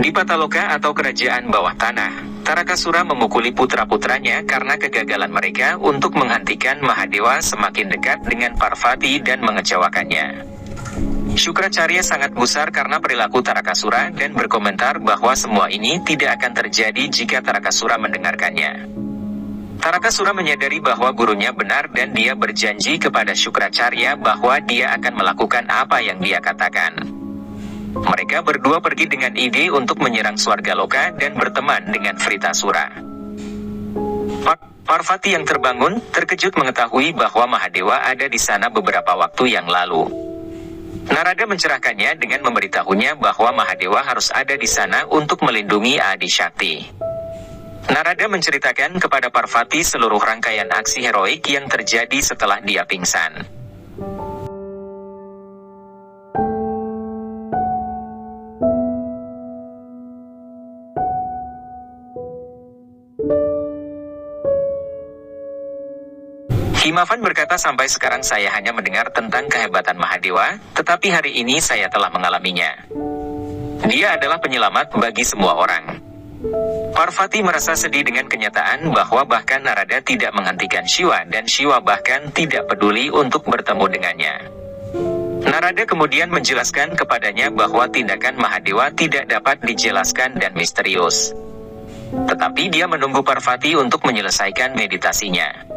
Di Pataloka atau kerajaan bawah tanah, Tarakasura memukuli putra-putranya karena kegagalan mereka untuk menghentikan Mahadewa semakin dekat dengan Parvati dan mengecewakannya. Syukracarya sangat gusar karena perilaku Tarakasura dan berkomentar bahwa semua ini tidak akan terjadi jika Tarakasura mendengarkannya. Tarakasura menyadari bahwa gurunya benar dan dia berjanji kepada Syukracarya bahwa dia akan melakukan apa yang dia katakan. Mereka berdua pergi dengan ide untuk menyerang Swargaloka dan berteman dengan Vritasura. Parvati yang terbangun, terkejut mengetahui bahwa Mahadewa ada di sana beberapa waktu yang lalu. Narada mencerahkannya dengan memberitahunya bahwa Mahadewa harus ada di sana untuk melindungi Adi Shakti. Narada menceritakan kepada Parvati seluruh rangkaian aksi heroik yang terjadi setelah dia pingsan. Himavan berkata, sampai sekarang saya hanya mendengar tentang kehebatan Mahadewa, tetapi hari ini saya telah mengalaminya. Dia adalah penyelamat bagi semua orang. Parvati merasa sedih dengan kenyataan bahwa bahkan Narada tidak menghentikan Shiva dan Shiva bahkan tidak peduli untuk bertemu dengannya. Narada kemudian menjelaskan kepadanya bahwa tindakan Mahadewa tidak dapat dijelaskan dan misterius. Tetapi dia menunggu Parvati untuk menyelesaikan meditasinya.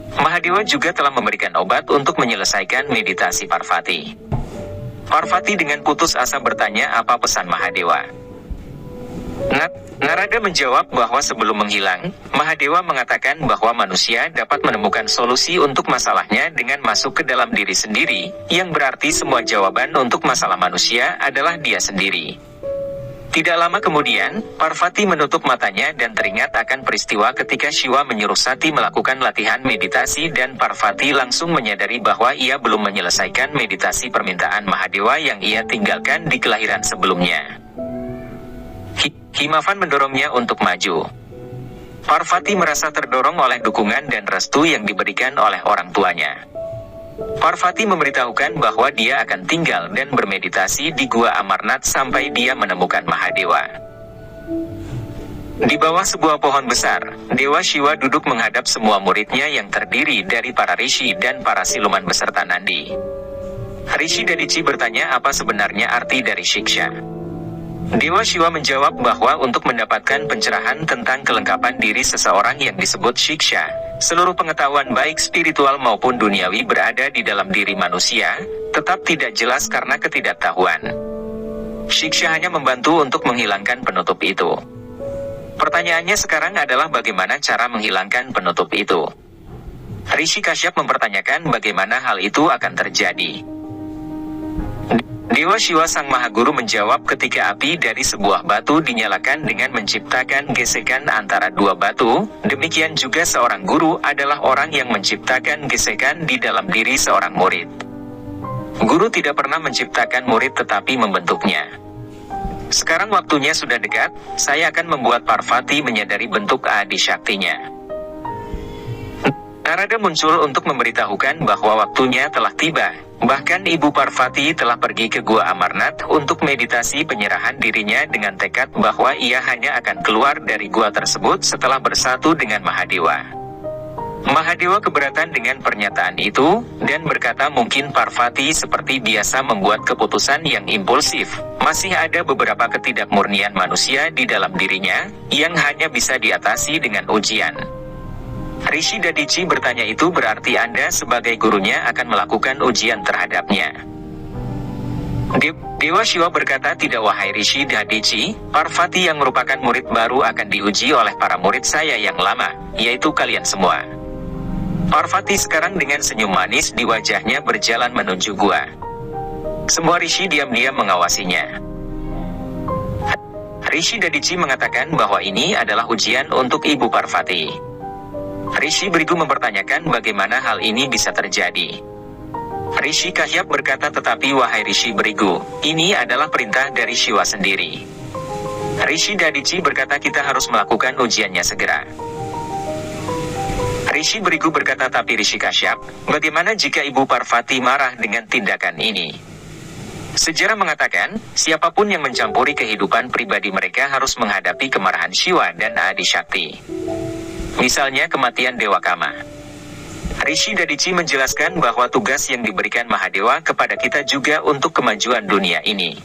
Mahadewa juga telah memberikan obat untuk menyelesaikan meditasi Parvati. Parvati dengan putus asa bertanya apa pesan Mahadewa. Narada menjawab bahwa sebelum menghilang, Mahadewa mengatakan bahwa manusia dapat menemukan solusi untuk masalahnya dengan masuk ke dalam diri sendiri, yang berarti semua jawaban untuk masalah manusia adalah dia sendiri. Tidak lama kemudian, Parvati menutup matanya dan teringat akan peristiwa ketika Shiva menyuruh Sati melakukan latihan meditasi dan Parvati langsung menyadari bahwa ia belum menyelesaikan meditasi permintaan Mahadewa yang ia tinggalkan di kelahiran sebelumnya. Himavan mendorongnya untuk maju. Parvati merasa terdorong oleh dukungan dan restu yang diberikan oleh orang tuanya. Parvati memberitahukan bahwa dia akan tinggal dan bermeditasi di Gua Amarnath sampai dia menemukan Mahadewa. Di bawah sebuah pohon besar, Dewa Shiva duduk menghadap semua muridnya yang terdiri dari para rishi dan para siluman beserta Nandi. Rishi Dadici bertanya apa sebenarnya arti dari Shiksha. Dewa Shiva menjawab bahwa untuk mendapatkan pencerahan tentang kelengkapan diri seseorang yang disebut Shiksha, seluruh pengetahuan baik spiritual maupun duniawi berada di dalam diri manusia, tetap tidak jelas karena ketidaktahuan. Shiksha hanya membantu untuk menghilangkan penutup itu. Pertanyaannya sekarang adalah bagaimana cara menghilangkan penutup itu. Rishi Kashyap mempertanyakan bagaimana hal itu akan terjadi. Dewa Shiva Sang Maha Guru menjawab ketika api dari sebuah batu dinyalakan dengan menciptakan gesekan antara dua batu, demikian juga seorang guru adalah orang yang menciptakan gesekan di dalam diri seorang murid. Guru tidak pernah menciptakan murid tetapi membentuknya. Sekarang waktunya sudah dekat, saya akan membuat Parvati menyadari bentuk Adi Shaktinya. Narada muncul untuk memberitahukan bahwa waktunya telah tiba. Bahkan Ibu Parvati telah pergi ke Gua Amarnath untuk meditasi penyerahan dirinya dengan tekad bahwa ia hanya akan keluar dari gua tersebut setelah bersatu dengan Mahadewa. Mahadewa keberatan dengan pernyataan itu, dan berkata mungkin Parvati seperti biasa membuat keputusan yang impulsif. Masih ada beberapa ketidakmurnian manusia di dalam dirinya, yang hanya bisa diatasi dengan ujian. Rishi Dadici bertanya itu berarti Anda sebagai gurunya akan melakukan ujian terhadapnya. Dewa Shiva berkata tidak wahai Rishi Dadici, Parvati yang merupakan murid baru akan diuji oleh para murid saya yang lama, yaitu kalian semua. Parvati sekarang dengan senyum manis di wajahnya berjalan menuju gua. Semua Rishi diam-diam mengawasinya. Rishi Dadici mengatakan bahwa ini adalah ujian untuk Ibu Parvati. Rishi Brigu mempertanyakan bagaimana hal ini bisa terjadi. Rishi Kashyap berkata tetapi wahai Rishi Brigu, ini adalah perintah dari Shiva sendiri. Rishi Dadici berkata kita harus melakukan ujiannya segera. Rishi Brigu berkata tapi Rishi Kashyap, bagaimana jika Ibu Parvati marah dengan tindakan ini? Sejarah mengatakan, siapapun yang mencampuri kehidupan pribadi mereka harus menghadapi kemarahan Shiva dan Adi Shakti. Misalnya kematian Dewa Kama. Rishi Dadici menjelaskan bahwa tugas yang diberikan Mahadewa kepada kita juga untuk kemajuan dunia ini.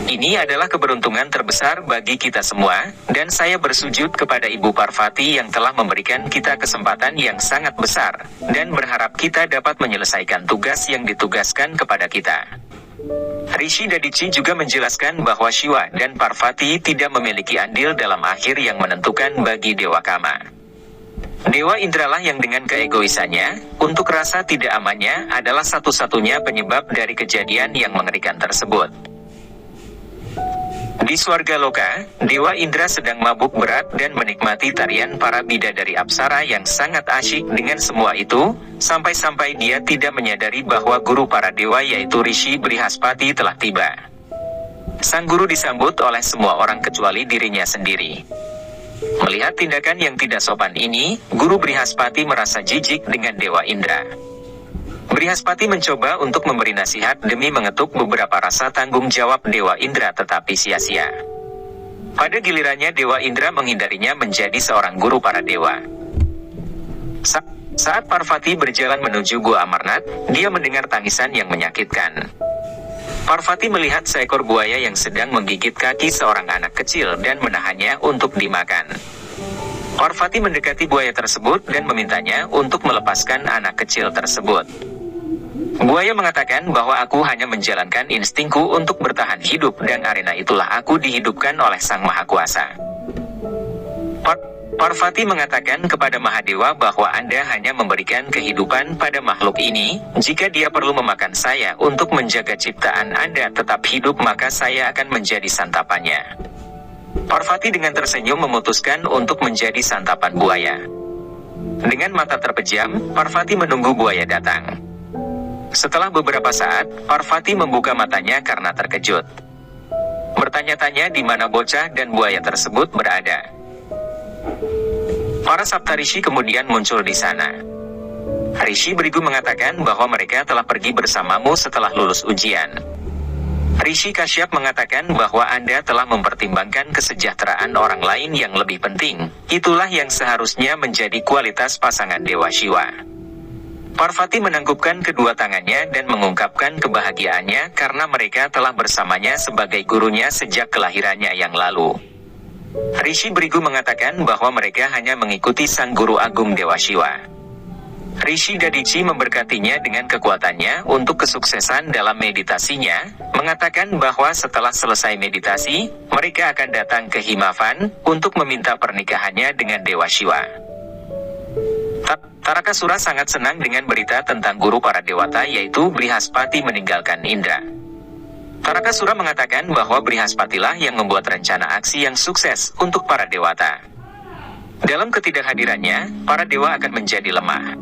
Ini adalah keberuntungan terbesar bagi kita semua, dan saya bersujud kepada Ibu Parvati yang telah memberikan kita kesempatan yang sangat besar, dan berharap kita dapat menyelesaikan tugas yang ditugaskan kepada kita. Rishi Dadici juga menjelaskan bahwa Shiva dan Parvati tidak memiliki andil dalam akhir yang menentukan bagi Dewa Kama. Dewa Indra lah yang dengan keegoisannya, untuk rasa tidak amannya adalah satu-satunya penyebab dari kejadian yang mengerikan tersebut. Di Swarga Loka, Dewa Indra sedang mabuk berat dan menikmati tarian para bidadari Apsara yang sangat asyik dengan semua itu, sampai-sampai dia tidak menyadari bahwa guru para dewa yaitu Rishi Brihaspati telah tiba. Sang guru disambut oleh semua orang kecuali dirinya sendiri. Melihat tindakan yang tidak sopan ini, Guru Brihaspati merasa jijik dengan Dewa Indra. Brihaspati mencoba untuk memberi nasihat demi mengetuk beberapa rasa tanggung jawab Dewa Indra tetapi sia-sia. Pada gilirannya Dewa Indra menghindarinya menjadi seorang guru para dewa. Saat Parvati berjalan menuju Gua Amarnath, dia mendengar tangisan yang menyakitkan. Parvati melihat seekor buaya yang sedang menggigit kaki seorang anak kecil dan menahannya untuk dimakan. Parvati mendekati buaya tersebut dan memintanya untuk melepaskan anak kecil tersebut. Buaya mengatakan bahwa aku hanya menjalankan instingku untuk bertahan hidup dan arena itulah aku dihidupkan oleh Sang Maha Kuasa. Parvati mengatakan kepada Mahadewa bahwa Anda hanya memberikan kehidupan pada makhluk ini, jika dia perlu memakan saya untuk menjaga ciptaan Anda tetap hidup maka saya akan menjadi santapannya. Parvati dengan tersenyum memutuskan untuk menjadi santapan buaya. Dengan mata terpejam, Parvati menunggu buaya datang. Setelah beberapa saat, Parvati membuka matanya karena terkejut. Bertanya-tanya di mana bocah dan buaya tersebut berada. Para Saptarishi kemudian muncul di sana. Rishi Brigu mengatakan bahwa mereka telah pergi bersamamu setelah lulus ujian. Rishi Kashyap mengatakan bahwa Anda telah mempertimbangkan kesejahteraan orang lain yang lebih penting. Itulah yang seharusnya menjadi kualitas pasangan Dewa Shiva. Parvati menangkupkan kedua tangannya dan mengungkapkan kebahagiaannya karena mereka telah bersamanya sebagai gurunya sejak kelahirannya yang lalu. Rishi Brigu mengatakan bahwa mereka hanya mengikuti Sang Guru Agung Dewa Shiva. Rishi Dadici memberkatinya dengan kekuatannya untuk kesuksesan dalam meditasinya, mengatakan bahwa setelah selesai meditasi, mereka akan datang ke Himavan untuk meminta pernikahannya dengan Dewa Shiva. Tarakasura sangat senang dengan berita tentang guru para dewata yaitu Brihaspati meninggalkan Indra. Tarakasura mengatakan bahwa Brihaspatilah yang membuat rencana aksi yang sukses untuk para dewata. Dalam ketidakhadirannya, para dewa akan menjadi lemah.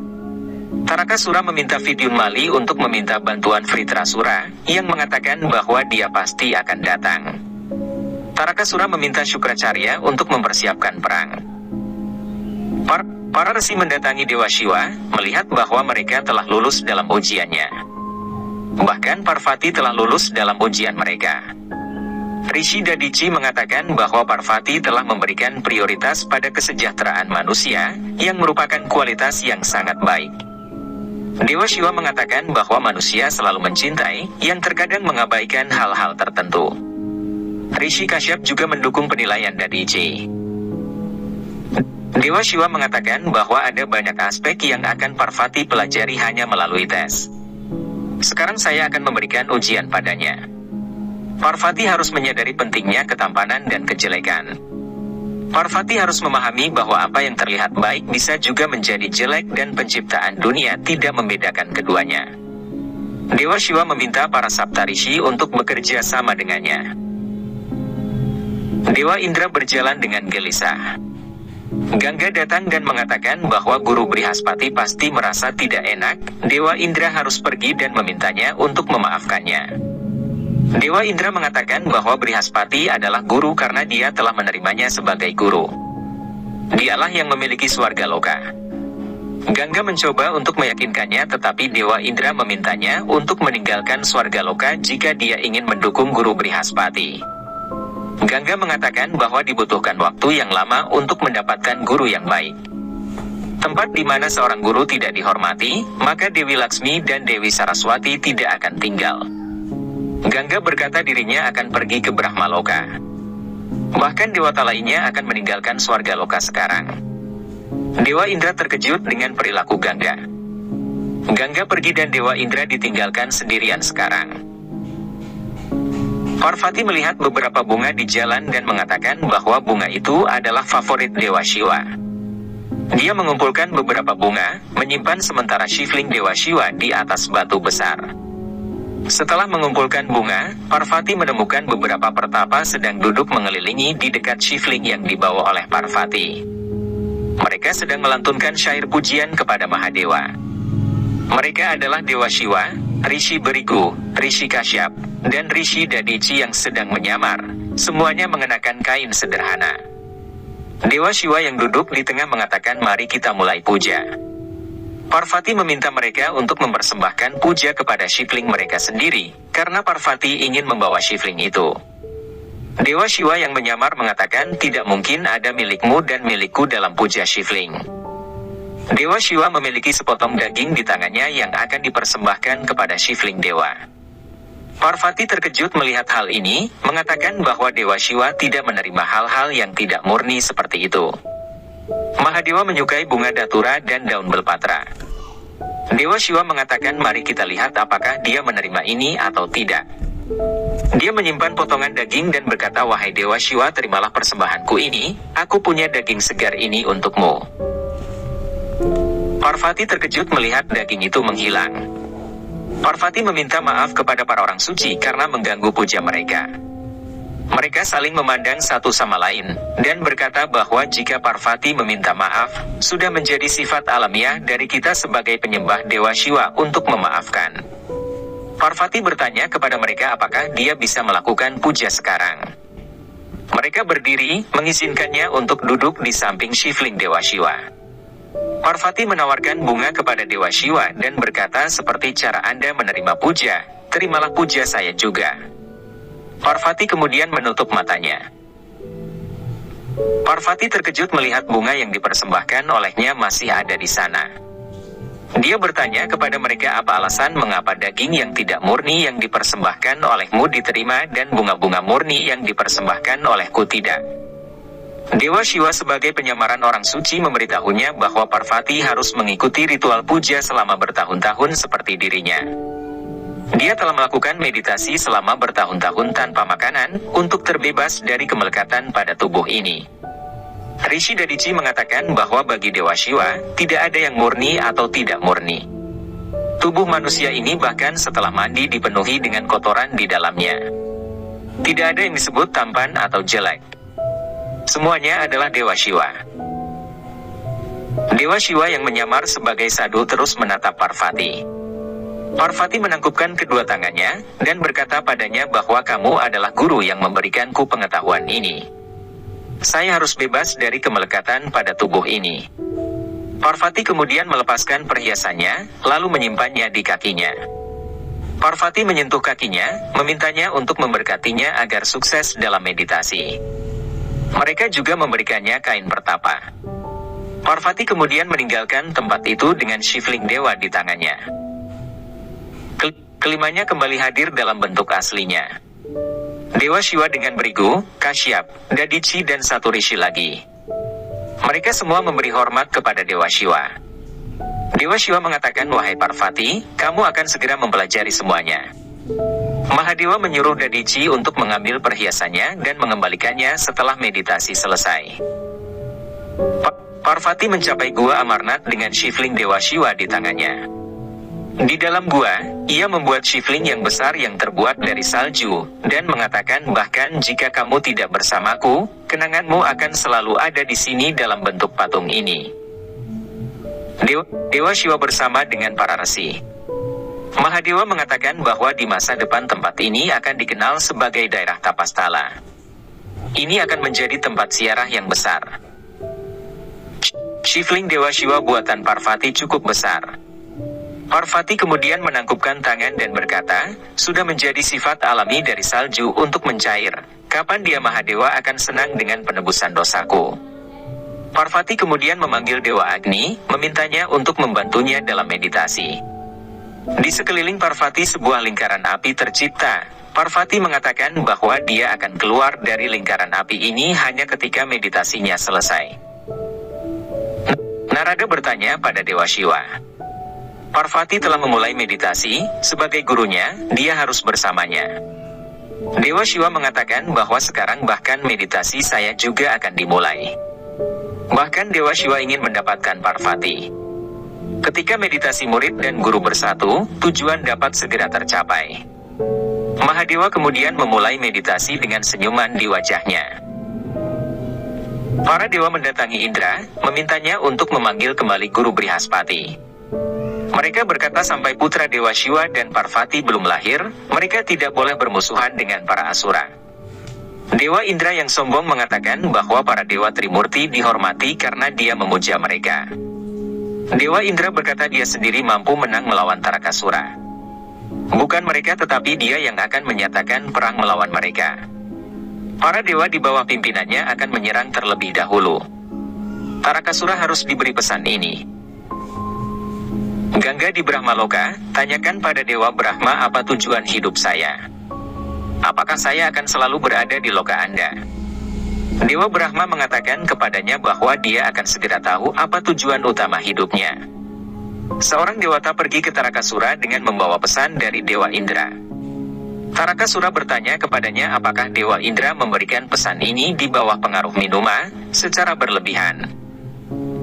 Tarakasura meminta Vidyunmali untuk meminta bantuan Vritrasura, yang mengatakan bahwa dia pasti akan datang. Tarakasura meminta Syukracarya untuk mempersiapkan perang. Para resi mendatangi Dewa Shiva, melihat bahwa mereka telah lulus dalam ujiannya. Bahkan Parvati telah lulus dalam ujian mereka. Rishi Dadici mengatakan bahwa Parvati telah memberikan prioritas pada kesejahteraan manusia, yang merupakan kualitas yang sangat baik. Dewa Shiva mengatakan bahwa manusia selalu mencintai, yang terkadang mengabaikan hal-hal tertentu. Rishi Kashyap juga mendukung penilaian Dadici. Dewa Shiva mengatakan bahwa ada banyak aspek yang akan Parvati pelajari hanya melalui tes. Sekarang saya akan memberikan ujian padanya. Parvati harus menyadari pentingnya ketampanan dan kejelekan. Parvati harus memahami bahwa apa yang terlihat baik bisa juga menjadi jelek dan penciptaan dunia tidak membedakan keduanya. Dewa Shiva meminta para Saptarishi untuk bekerja sama dengannya. Dewa Indra berjalan dengan gelisah. Gangga datang dan mengatakan bahwa Guru Brihaspati pasti merasa tidak enak. Dewa Indra harus pergi dan memintanya untuk memaafkannya. Dewa Indra mengatakan bahwa Brihaspati adalah guru karena dia telah menerimanya sebagai guru. Dialah yang memiliki Swarga Loka. Gangga mencoba untuk meyakinkannya, tetapi Dewa Indra memintanya untuk meninggalkan Swargaloka jika dia ingin mendukung Guru Brihaspati. Gangga mengatakan bahwa dibutuhkan waktu yang lama untuk mendapatkan guru yang baik. Tempat di mana seorang guru tidak dihormati, maka Dewi Laksmi dan Dewi Saraswati tidak akan tinggal. Gangga berkata dirinya akan pergi ke Brahmaloka. Bahkan dewata lainnya akan meninggalkan Swargaloka sekarang. Dewa Indra terkejut dengan perilaku Gangga. Gangga pergi dan Dewa Indra ditinggalkan sendirian sekarang. Parvati melihat beberapa bunga di jalan dan mengatakan bahwa bunga itu adalah favorit Dewa Shiva. Dia mengumpulkan beberapa bunga, menyimpan sementara Shivling Dewa Shiva di atas batu besar. Setelah mengumpulkan bunga, Parvati menemukan beberapa pertapa sedang duduk mengelilingi di dekat Shivling yang dibawa oleh Parvati. Mereka sedang melantunkan syair pujian kepada Mahadewa. Mereka adalah Dewa Shiva, Rishi Beriku, Rishi Kashyap, dan Rishi Dadici yang sedang menyamar. Semuanya mengenakan kain sederhana. Dewa Shiva yang duduk di tengah mengatakan, "Mari kita mulai puja." Parvati meminta mereka untuk mempersembahkan puja kepada Shivling mereka sendiri, karena Parvati ingin membawa Shivling itu. Dewa Shiva yang menyamar mengatakan, "Tidak mungkin ada milikmu dan milikku dalam puja Shivling." Dewa Shiva memiliki sepotong daging di tangannya yang akan dipersembahkan kepada Shivling Dewa. Parvati terkejut melihat hal ini, mengatakan bahwa Dewa Shiva tidak menerima hal-hal yang tidak murni seperti itu. Mahadewa menyukai bunga datura dan daun belpatra. Dewa Shiva mengatakan, "Mari kita lihat apakah dia menerima ini atau tidak." Dia menyimpan potongan daging dan berkata, "Wahai Dewa Shiva, terimalah persembahanku ini, aku punya daging segar ini untukmu." Parvati terkejut melihat daging itu menghilang. Parvati meminta maaf kepada para orang suci karena mengganggu puja mereka. Mereka saling memandang satu sama lain, dan berkata bahwa jika Parvati meminta maaf, sudah menjadi sifat alamiah dari kita sebagai penyembah Dewa Shiva untuk memaafkan. Parvati bertanya kepada mereka apakah dia bisa melakukan puja sekarang. Mereka berdiri, mengizinkannya untuk duduk di samping Shivling Dewa Shiva. Parvati menawarkan bunga kepada Dewa Shiva dan berkata, "Seperti cara Anda menerima puja, terimalah puja saya juga." Parvati kemudian menutup matanya. Parvati terkejut melihat bunga yang dipersembahkan olehnya masih ada di sana. Dia bertanya kepada mereka apa alasan mengapa daging yang tidak murni yang dipersembahkan olehmu diterima dan bunga-bunga murni yang dipersembahkan olehku tidak. Dewa Shiva sebagai penyamaran orang suci memberitahunya bahwa Parvati harus mengikuti ritual puja selama bertahun-tahun seperti dirinya. Dia telah melakukan meditasi selama bertahun-tahun tanpa makanan, untuk terbebas dari kemelekatan pada tubuh ini. Rishi Dadici mengatakan bahwa bagi Dewa Shiva, tidak ada yang murni atau tidak murni. Tubuh manusia ini bahkan setelah mandi dipenuhi dengan kotoran di dalamnya. Tidak ada yang disebut tampan atau jelek. Semuanya adalah Dewa Shiva. Dewa Shiva yang menyamar sebagai sadhu terus menatap Parvati. Parvati menangkupkan kedua tangannya, dan berkata padanya bahwa kamu adalah guru yang memberikanku pengetahuan ini. Saya harus bebas dari kemelekatan pada tubuh ini. Parvati kemudian melepaskan perhiasannya, lalu menyimpannya di kakinya. Parvati menyentuh kakinya, memintanya untuk memberkatinya agar sukses dalam meditasi. Mereka juga memberikannya kain pertapa. Parvati kemudian meninggalkan tempat itu dengan Shivling Dewa di tangannya. Kelimanya kembali hadir dalam bentuk aslinya. Dewa Shiva dengan Brigu, Kashyap, Dadici dan satu rishi lagi. Mereka semua memberi hormat kepada Dewa Shiva. Dewa Shiva mengatakan, "Wahai Parvati, kamu akan segera mempelajari semuanya." Mahadewa menyuruh Dadici untuk mengambil perhiasannya dan mengembalikannya setelah meditasi selesai. Parvati mencapai Gua Amarnath dengan Shivling Dewa Shiva di tangannya. Di dalam gua, ia membuat Shivling yang besar yang terbuat dari salju, dan mengatakan bahkan jika kamu tidak bersamaku, kenanganmu akan selalu ada di sini dalam bentuk patung ini. Dewa Shiva bersama dengan para resi. Mahadewa mengatakan bahwa di masa depan tempat ini akan dikenal sebagai daerah Tapastala. Ini akan menjadi tempat ziarah yang besar. Shifling Dewa Shiva buatan Parvati cukup besar. Parvati kemudian menangkupkan tangan dan berkata, sudah menjadi sifat alami dari salju untuk mencair. Kapan dia Mahadewa akan senang dengan penebusan dosaku? Parvati kemudian memanggil Dewa Agni, memintanya untuk membantunya dalam meditasi. Di sekeliling Parvati sebuah lingkaran api tercipta. Parvati mengatakan bahwa dia akan keluar dari lingkaran api ini hanya ketika meditasinya selesai. Narada bertanya pada Dewa Shiva. Parvati telah memulai meditasi, sebagai gurunya, dia harus bersamanya. Dewa Shiva mengatakan bahwa sekarang bahkan meditasi saya juga akan dimulai. Bahkan Dewa Shiva ingin mendapatkan Parvati. Ketika meditasi murid dan guru bersatu, tujuan dapat segera tercapai. Mahadewa kemudian memulai meditasi dengan senyuman di wajahnya. Para dewa mendatangi Indra, memintanya untuk memanggil kembali guru Brihaspati. Mereka berkata sampai putra Dewa Shiva dan Parvati belum lahir, mereka tidak boleh bermusuhan dengan para asura. Dewa Indra yang sombong mengatakan bahwa para dewa Trimurti dihormati karena dia memuja mereka. Dewa Indra berkata dia sendiri mampu menang melawan Tarakasura. Bukan mereka tetapi dia yang akan menyatakan perang melawan mereka. Para dewa di bawah pimpinannya akan menyerang terlebih dahulu. Tarakasura harus diberi pesan ini. Gangga di Brahmaloka, tanyakan pada Dewa Brahma apa tujuan hidup saya. Apakah saya akan selalu berada di loka Anda? Dewa Brahma mengatakan kepadanya bahwa dia akan segera tahu apa tujuan utama hidupnya. Seorang dewata pergi ke Tarakasura dengan membawa pesan dari Dewa Indra. Tarakasura bertanya kepadanya apakah Dewa Indra memberikan pesan ini di bawah pengaruh minuma, secara berlebihan.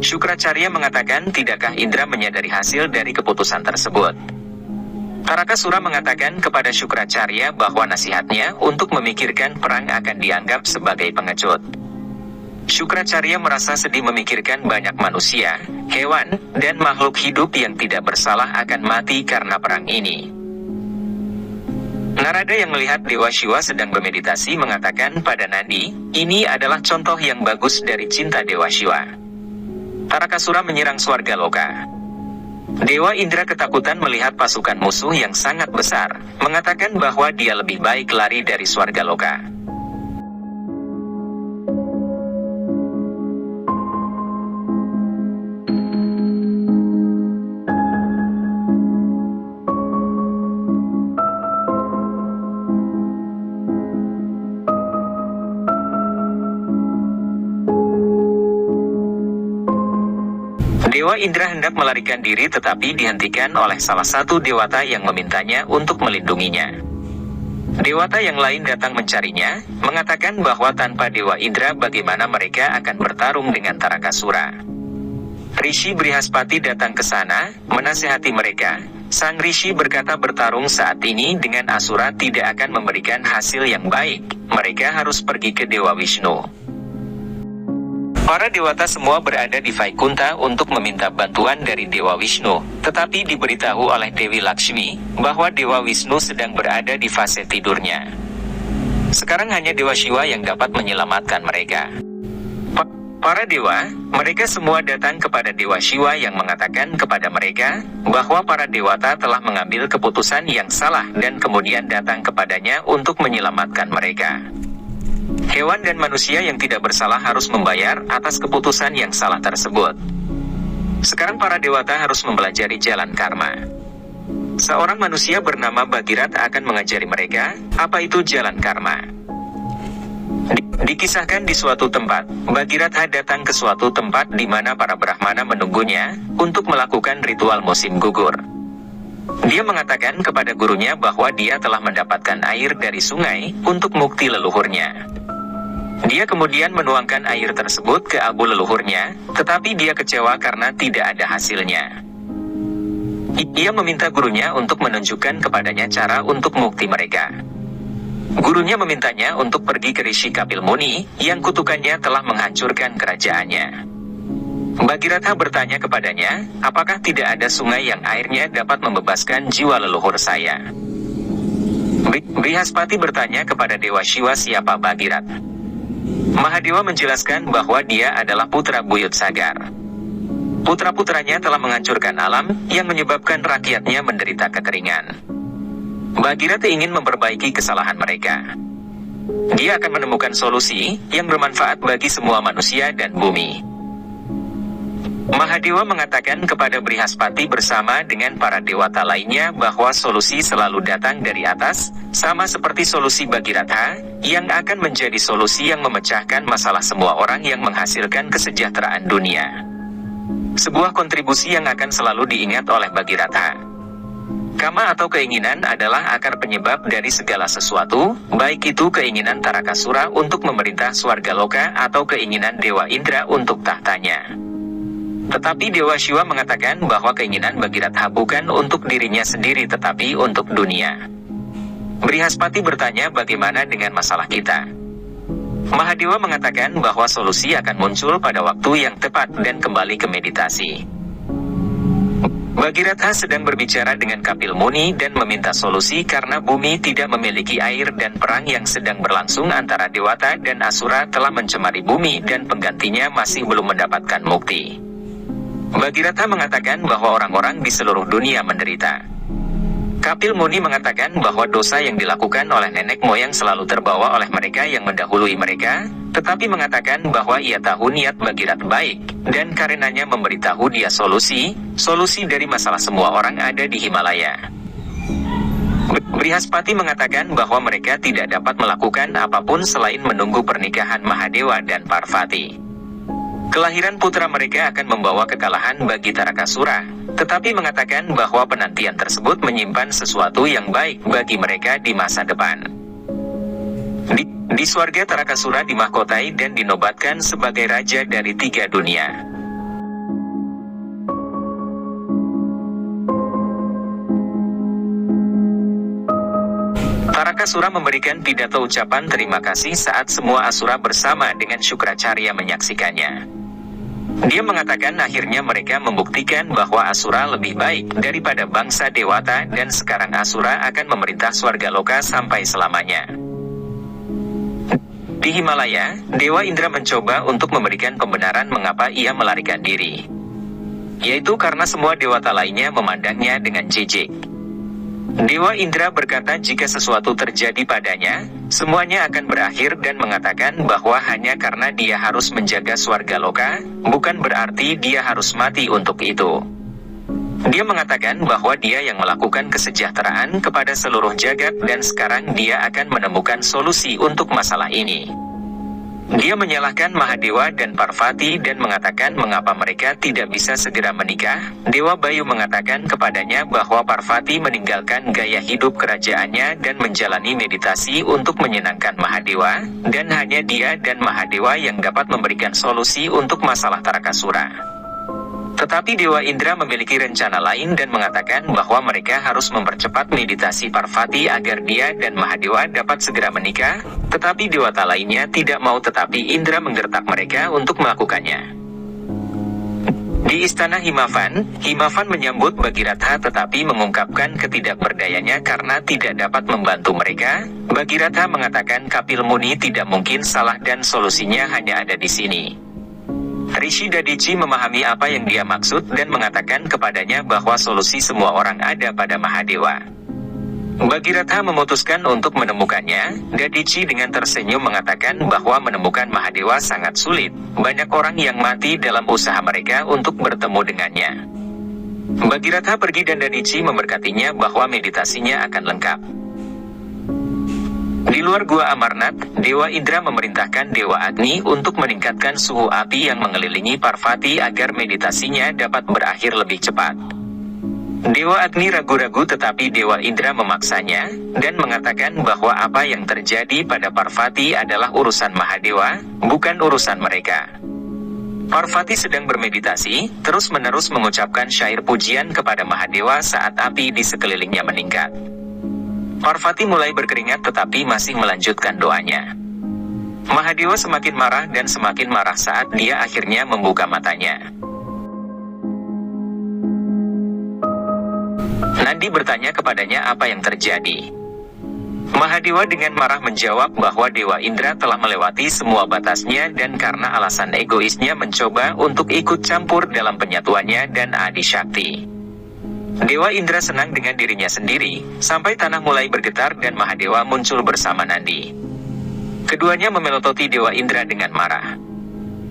Syukracarya mengatakan tidakkah Indra menyadari hasil dari keputusan tersebut. Tarakasura mengatakan kepada Syukracarya bahwa nasihatnya untuk memikirkan perang akan dianggap sebagai pengecut. Syukracarya merasa sedih memikirkan banyak manusia, hewan, dan makhluk hidup yang tidak bersalah akan mati karena perang ini. Narada yang melihat Dewa Shiva sedang bermeditasi mengatakan pada Nandi, ini adalah contoh yang bagus dari cinta Dewa Shiva. Tarakasura menyerang Swarga Loka. Dewa Indra ketakutan melihat pasukan musuh yang sangat besar, mengatakan bahwa dia lebih baik lari dari Swarga Loka. Dewa Indra hendak melarikan diri tetapi dihentikan oleh salah satu dewata yang memintanya untuk melindunginya. Dewata yang lain datang mencarinya, mengatakan bahwa tanpa Dewa Indra bagaimana mereka akan bertarung dengan Tarakasura. Rishi Brihaspati datang ke sana, menasihati mereka. Sang Rishi berkata bertarung saat ini dengan Asura tidak akan memberikan hasil yang baik, mereka harus pergi ke Dewa Wisnu. Para dewata semua berada di Vaikunta untuk meminta bantuan dari Dewa Wisnu, tetapi diberitahu oleh Dewi Lakshmi bahwa Dewa Wisnu sedang berada di fase tidurnya. Sekarang hanya Dewa Shiva yang dapat menyelamatkan mereka. Para dewa, mereka semua datang kepada Dewa Shiva yang mengatakan kepada mereka bahwa para dewata telah mengambil keputusan yang salah dan kemudian datang kepadanya untuk menyelamatkan mereka. Hewan dan manusia yang tidak bersalah harus membayar atas keputusan yang salah tersebut. Sekarang para dewata harus mempelajari jalan karma. Seorang manusia bernama Bhagirat akan mengajari mereka apa itu jalan karma. Dikisahkan di suatu tempat, Bhagiratha datang ke suatu tempat di mana para Brahmana menunggunya untuk melakukan ritual musim gugur. Dia mengatakan kepada gurunya bahwa dia telah mendapatkan air dari sungai untuk mukti leluhurnya. Dia kemudian menuangkan air tersebut ke abu leluhurnya, tetapi dia kecewa karena tidak ada hasilnya. Ia meminta gurunya untuk menunjukkan kepadanya cara untuk mukti mereka. Gurunya memintanya untuk pergi ke Rishi Kapil Muni, yang kutukannya telah menghancurkan kerajaannya. Bhagiratha bertanya kepadanya, apakah tidak ada sungai yang airnya dapat membebaskan jiwa leluhur saya? Brihaspati bertanya kepada Dewa Shiva siapa Bhagirat. Mahadewa menjelaskan bahwa dia adalah putra buyut Sagar. Putra-putranya telah menghancurkan alam, yang menyebabkan rakyatnya menderita kekeringan. Bhagirath ingin memperbaiki kesalahan mereka. Dia akan menemukan solusi, yang bermanfaat bagi semua manusia dan bumi. Mahadewa mengatakan kepada Brihaspati bersama dengan para dewata lainnya bahwa solusi selalu datang dari atas, sama seperti solusi Bhagiratha, yang akan menjadi solusi yang memecahkan masalah semua orang yang menghasilkan kesejahteraan dunia. Sebuah kontribusi yang akan selalu diingat oleh Bhagiratha. Kama atau keinginan adalah akar penyebab dari segala sesuatu, baik itu keinginan Tarakasura untuk memerintah Swarga Loka atau keinginan Dewa Indra untuk tahtanya. Tetapi Dewa Shiva mengatakan bahwa keinginan Bhagiratha bukan untuk dirinya sendiri tetapi untuk dunia. Brihaspati bertanya bagaimana dengan masalah kita. Mahadewa mengatakan bahwa solusi akan muncul pada waktu yang tepat dan kembali ke meditasi. Bhagiratha sedang berbicara dengan Kapil Muni dan meminta solusi karena bumi tidak memiliki air dan perang yang sedang berlangsung antara Dewata dan Asura telah mencemari bumi dan penggantinya masih belum mendapatkan mukti. Bhagiratha mengatakan bahwa orang-orang di seluruh dunia menderita. Kapil Muni mengatakan bahwa dosa yang dilakukan oleh nenek moyang selalu terbawa oleh mereka yang mendahului mereka, tetapi mengatakan bahwa ia tahu niat Bhagiratha baik, dan karenanya memberitahu dia solusi dari masalah semua orang ada di Himalaya. Brihaspati mengatakan bahwa mereka tidak dapat melakukan apapun selain menunggu pernikahan Mahadewa dan Parvati. Kelahiran putra mereka akan membawa kekalahan bagi Tarakasura, tetapi mengatakan bahwa penantian tersebut menyimpan sesuatu yang baik bagi mereka di masa depan. Di Swarga Tarakasura dimahkotai dan dinobatkan sebagai raja dari 3 dunia. Tarakasura memberikan pidato ucapan terima kasih saat semua asura bersama dengan Syukracarya menyaksikannya. Dia mengatakan akhirnya mereka membuktikan bahwa Asura lebih baik daripada bangsa Dewata dan sekarang Asura akan memerintah Swarga Loka sampai selamanya. Di Himalaya, Dewa Indra mencoba untuk memberikan pembenaran mengapa ia melarikan diri. Yaitu karena semua dewata lainnya memandangnya dengan jijik. Dewa Indra berkata jika sesuatu terjadi padanya, semuanya akan berakhir dan mengatakan bahwa hanya karena dia harus menjaga Swarga Loka, bukan berarti dia harus mati untuk itu. Dia mengatakan bahwa dia yang melakukan kesejahteraan kepada seluruh jagat dan sekarang dia akan menemukan solusi untuk masalah ini. Dia menyalahkan Mahadewa dan Parvati dan mengatakan mengapa mereka tidak bisa segera menikah. Dewa Bayu mengatakan kepadanya bahwa Parvati meninggalkan gaya hidup kerajaannya dan menjalani meditasi untuk menyenangkan Mahadewa, dan hanya dia dan Mahadewa yang dapat memberikan solusi untuk masalah Tarakasura. Tetapi Dewa Indra memiliki rencana lain dan mengatakan bahwa mereka harus mempercepat meditasi Parvati agar dia dan Mahadewa dapat segera menikah, tetapi dewata lainnya tidak mau tetapi Indra menggertak mereka untuk melakukannya. Di istana Himavan menyambut Bhagiratha tetapi mengungkapkan ketidakberdayanya karena tidak dapat membantu mereka. Bhagiratha mengatakan Kapil Muni tidak mungkin salah dan solusinya hanya ada di sini. Rishi Dadici memahami apa yang dia maksud dan mengatakan kepadanya bahwa solusi semua orang ada pada Mahadewa. Bhagiratha memutuskan untuk menemukannya. Dadici dengan tersenyum mengatakan bahwa menemukan Mahadewa sangat sulit. Banyak orang yang mati dalam usaha mereka untuk bertemu dengannya. Bhagiratha pergi dan Dadici memberkatinya bahwa meditasinya akan lengkap. Di luar gua Amarnath, Dewa Indra memerintahkan Dewa Agni untuk meningkatkan suhu api yang mengelilingi Parvati agar meditasinya dapat berakhir lebih cepat. Dewa Agni ragu-ragu tetapi Dewa Indra memaksanya, dan mengatakan bahwa apa yang terjadi pada Parvati adalah urusan Mahadewa, bukan urusan mereka. Parvati sedang bermeditasi, terus-menerus mengucapkan syair pujian kepada Mahadewa saat api di sekelilingnya meningkat. Parvati mulai berkeringat tetapi masih melanjutkan doanya. Mahadewa semakin marah dan semakin marah saat dia akhirnya membuka matanya. Nandi bertanya kepadanya apa yang terjadi. Mahadewa dengan marah menjawab bahwa Dewa Indra telah melewati semua batasnya dan karena alasan egoisnya mencoba untuk ikut campur dalam penyatuannya dan Adi Shakti. Dewa Indra senang dengan dirinya sendiri, sampai tanah mulai bergetar dan Mahadewa muncul bersama Nandi. Keduanya memelototi Dewa Indra dengan marah.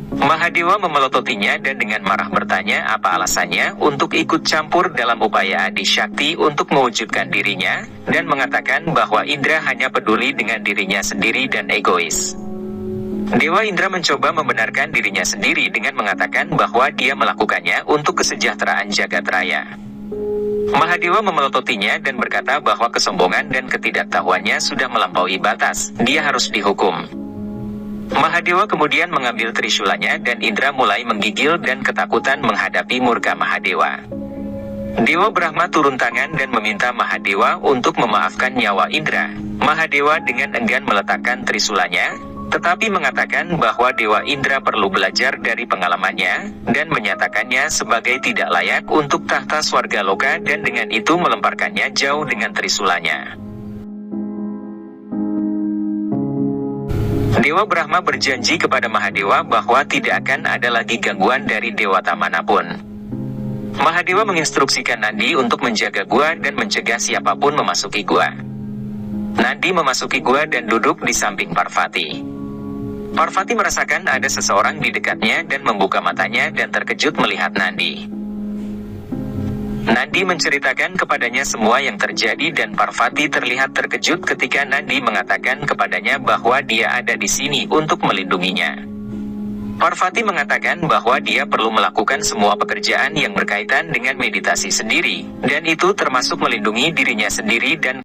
Mahadewa memelototinya dan dengan marah bertanya apa alasannya untuk ikut campur dalam upaya Adi Shakti untuk mewujudkan dirinya, dan mengatakan bahwa Indra hanya peduli dengan dirinya sendiri dan egois. Dewa Indra mencoba membenarkan dirinya sendiri dengan mengatakan bahwa dia melakukannya untuk kesejahteraan jagat raya. Mahadewa memelototinya dan berkata bahwa kesombongan dan ketidaktahuannya sudah melampaui batas, dia harus dihukum. Mahadewa kemudian mengambil trisulanya dan Indra mulai menggigil dan ketakutan menghadapi murka Mahadewa. Dewa Brahma turun tangan dan meminta Mahadewa untuk memaafkan nyawa Indra. Mahadewa dengan enggan meletakkan trisulanya, tetapi mengatakan bahwa Dewa Indra perlu belajar dari pengalamannya, dan menyatakannya sebagai tidak layak untuk tahta Swargaloka dan dengan itu melemparkannya jauh dengan trisulanya. Dewa Brahma berjanji kepada Mahadewa bahwa tidak akan ada lagi gangguan dari dewata manapun. Mahadewa menginstruksikan Nandi untuk menjaga gua dan mencegah siapapun memasuki gua. Nandi memasuki gua dan duduk di samping Parvati. Parvati merasakan ada seseorang di dekatnya dan membuka matanya dan terkejut melihat Nandi. Nandi menceritakan kepadanya semua yang terjadi dan Parvati terlihat terkejut ketika Nandi mengatakan kepadanya bahwa dia ada di sini untuk melindunginya. Parvati mengatakan bahwa dia perlu melakukan semua pekerjaan yang berkaitan dengan meditasi sendiri, dan itu termasuk melindungi dirinya sendiri dan